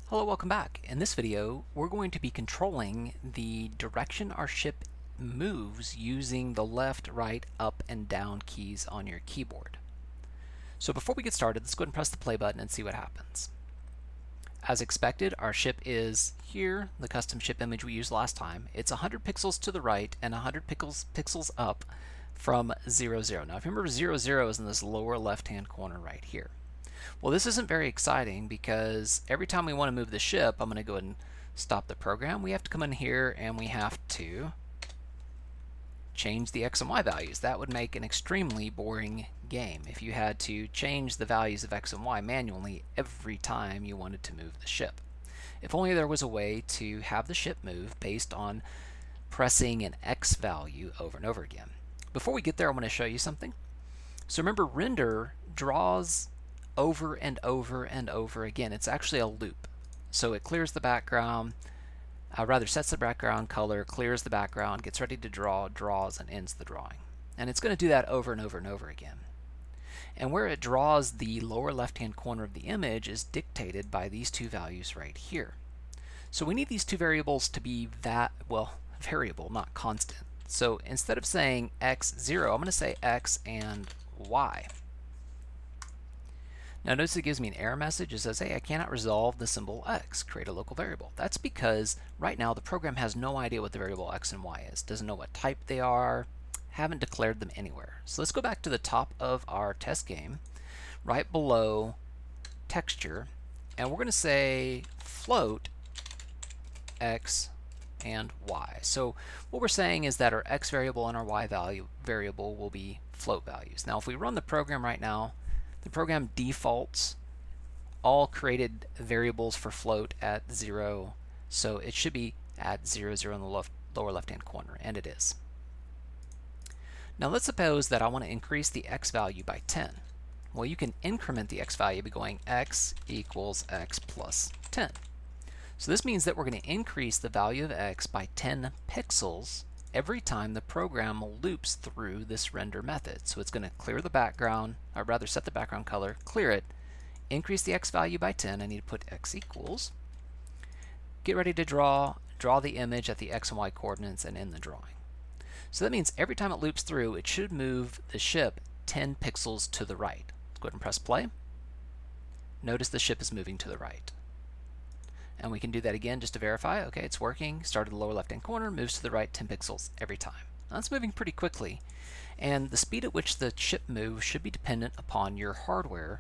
Hello, welcome back. In this video, we're going to be controlling the direction our ship moves using the left, right, up, and down keys on your keyboard. So before we get started, let's go ahead and press the play button and see what happens. As expected, our ship is here, the custom ship image we used last time. It's 100 pixels to the right and 100 pixels up from 0, 0. Now if you remember, 0, 0 is in this lower left-hand corner right here. Well, this isn't very exciting because every time we want to move the ship, I'm going to go ahead and stop the program. We have to come in here and we have to change the X and Y values. That would make an extremely boring game if you had to change the values of X and Y manually every time you wanted to move the ship. If only there was a way to have the ship move based on pressing an X value over and over again. Before we get there, I want to show you something. So remember, render draws over and over and over again. It's actually a loop. So it clears the background, sets the background color, clears the background, gets ready to draw, draws, and ends the drawing. And it's going to do that over and over and over again. And where it draws the lower left-hand corner of the image is dictated by these two values right here. So we need these two variables to be variable, not constant. So instead of saying x0, I'm going to say x and y. Now notice it gives me an error message. It says, hey, I cannot resolve the symbol x, create a local variable. That's because right now the program has no idea what the variable x and y is, doesn't know what type they are, haven't declared them anywhere. So let's go back to the top of our test game, right below texture, and we're going to say float x and y. So what we're saying is that our x variable and our y variable will be float values. Now if we run the program right now, the program defaults all created variables for float at 0, so it should be at 0, 0 in the lower left-hand corner, and it is. Now let's suppose that I want to increase the x value by 10. Well, you can increment the x value by going x equals x plus 10. So this means that we're going to increase the value of x by 10 pixels every time the program loops through this render method. So it's going to clear the background, or rather set the background color, clear it, increase the x value by 10. I need to put x equals. Get ready to draw the image at the x and y coordinates and end the drawing. So that means every time it loops through, it should move the ship 10 pixels to the right. Let's go ahead and press play. Notice the ship is moving to the right. And we can do that again just to verify. Okay, it's working. Started the lower left-hand corner, moves to the right 10 pixels every time. Now, that's moving pretty quickly. And the speed at which the ship moves should be dependent upon your hardware,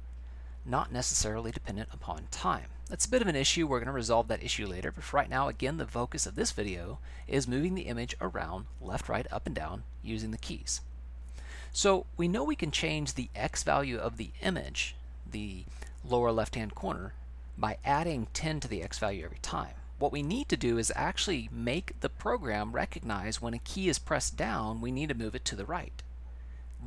not necessarily dependent upon time. That's a bit of an issue. We're going to resolve that issue later. But for right now, again, the focus of this video is moving the image around left, right, up, and down using the keys. So we know we can change the x value of the image, the lower left-hand corner, by adding 10 to the x value every time. What we need to do is actually make the program recognize when a key is pressed down, we need to move it to the right.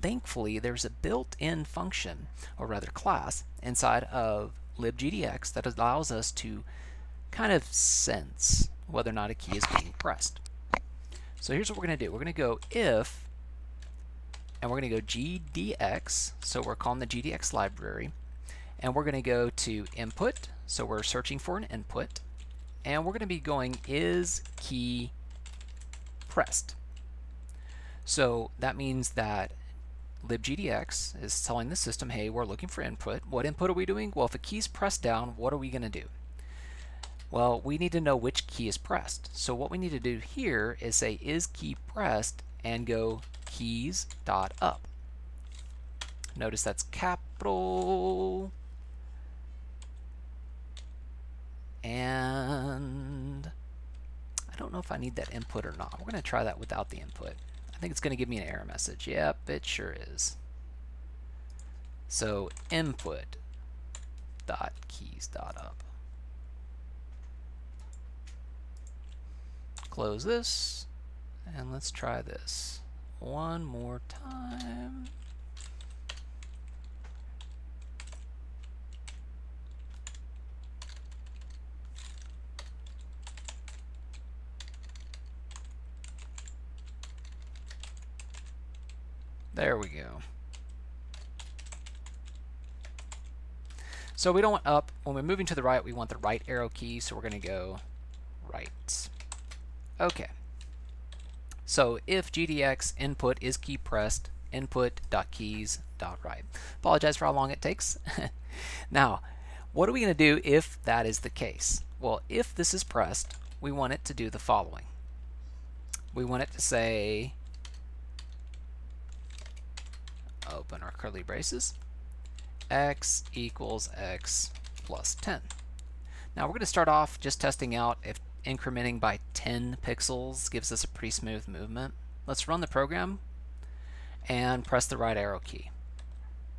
Thankfully, there's a built-in function, or rather class, inside of libGDX that allows us to kind of sense whether or not a key is being pressed. So here's what we're going to do. We're going to go if, and we're going to go GDX, so we're calling the GDX library, and we're going to go to input, so we're searching for an input, and we're going to be going is key pressed. So that means that libGDX is telling the system, hey, we're looking for input. What input are we doing? Well, if a key is pressed down, what are we going to do? Well, we need to know which key is pressed. So what we need to do here is say is key pressed and go keys.up. Notice that's capital. And I don't know if I need that input or not. We're going to try that without the input. I think it's going to give me an error message. Yep, it sure is. So input dot keys dot up. Close this, and let's try this one more time. There we go. So we don't want up. When we're moving to the right, we want the right arrow key, so we're going to go right. Okay. So if GDX input is key pressed, input.keys.write. Apologize for how long it takes. Now, what are we going to do if that is the case? Well, if this is pressed, we want it to do the following. We want it to say, open our curly braces, x equals x plus 10. Now we're going to start off just testing out if incrementing by 10 pixels gives us a pretty smooth movement. Let's run the program and press the right arrow key.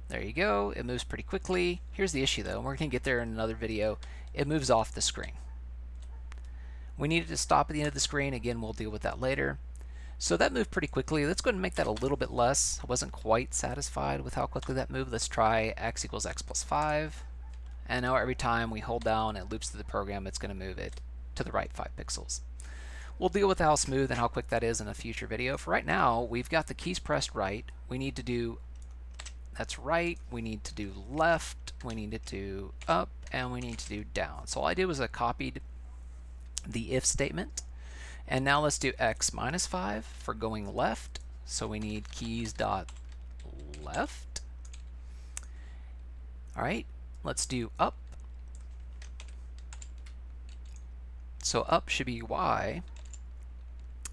There you go. It moves pretty quickly. Here's the issue though, and we're going to get there in another video. It moves off the screen. We need it to stop at the end of the screen. Again, we'll deal with that later. So that moved pretty quickly. Let's go ahead and make that a little bit less. I wasn't quite satisfied with how quickly that moved. Let's try x equals x plus 5. And now every time we hold down, it loops through the program. It's going to move it to the right 5 pixels. We'll deal with how smooth and how quick that is in a future video. For right now, we've got the keys pressed right. We need to do, that's right, we need to do left, we need to do up, and we need to do down. So all I did was I copied the if statement. And now let's do x minus 5 for going left. So we need keys dot left. All right, let's do up. So up should be y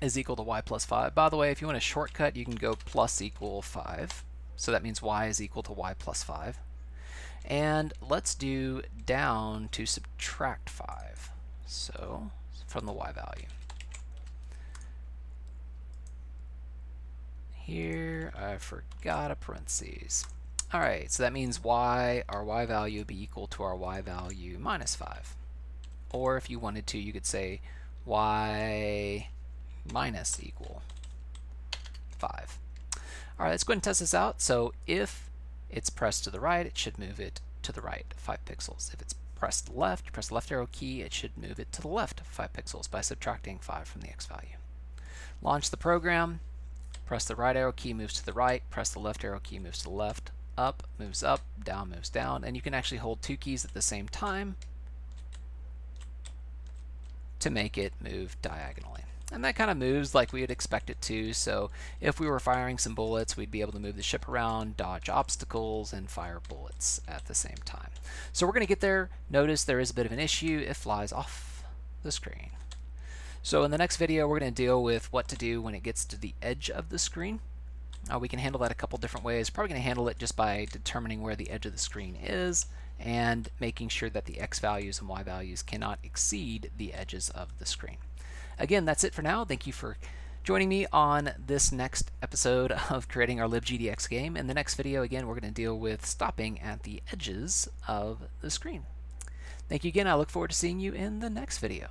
is equal to y plus 5. By the way, if you want a shortcut, you can go plus equal 5. So that means y is equal to y plus 5. And let's do down to subtract 5. So from the y value. Here, I forgot a parentheses. All right, so that means y, our y value would be equal to our y value minus 5. Or if you wanted to, you could say y minus equal 5. All right, let's go ahead and test this out. So if it's pressed to the right, it should move it to the right 5 pixels. If it's pressed left, you press the left arrow key, it should move it to the left 5 pixels by subtracting 5 from the x value. Launch the program, press the right arrow key, moves to the right, press the left arrow key, moves to the left, up, moves up, down, moves down, and you can actually hold 2 keys at the same time to make it move diagonally. And that kind of moves like we would expect it to, so if we were firing some bullets, we'd be able to move the ship around, dodge obstacles, and fire bullets at the same time. So we're going to get there. Notice there is a bit of an issue. It flies off the screen. So in the next video, we're going to deal with what to do when it gets to the edge of the screen. We can handle that a couple different ways. Probably going to handle it just by determining where the edge of the screen is and making sure that the x values and y values cannot exceed the edges of the screen. Again, that's it for now. Thank you for joining me on this next episode of creating our libGDX game. In the next video, again, we're going to deal with stopping at the edges of the screen. Thank you again. I look forward to seeing you in the next video.